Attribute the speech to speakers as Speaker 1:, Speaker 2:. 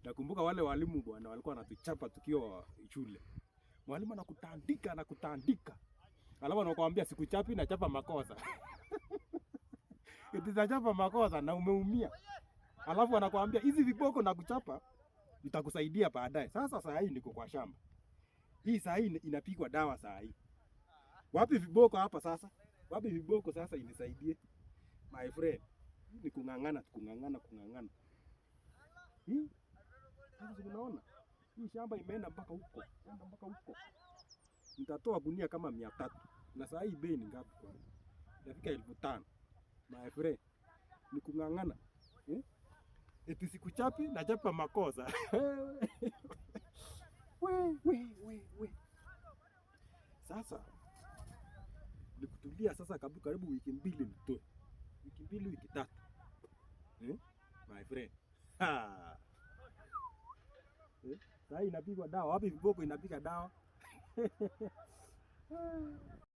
Speaker 1: Nakumbuka wale walimu bwana walikuwa wanatuchapa tukiwa shule. Mwalimu anakutandika. Alafu anakuambia sikuchapi na chapa makosa. Utachapa makosa na umeumia. Alafu anakuambia hizi viboko na kuchapa itakusaidia baadaye. Sasa saa hii niko kwa shamba. Hii saa hii inapigwa dawa saa hii. Wapi viboko hapa sasa? Wapi viboko sasa inisaidie? My friend, ni kung'ang'ana. Sasa unaona? Hii shamba imeenda mpaka huko. Nitatoa gunia kama 300. Na saa hii bei ni ngapi kwa? Inafika 1500. My friend, ni kung'ang'ana. Eti sikuchapi na chapa makosa. We. Sasa nikutulia sasa karibu wiki 2 nitoe. Wiki 2 wiki 3. My friend. Sasa inapigwa dawa. Wapi viboko inapiga dawa?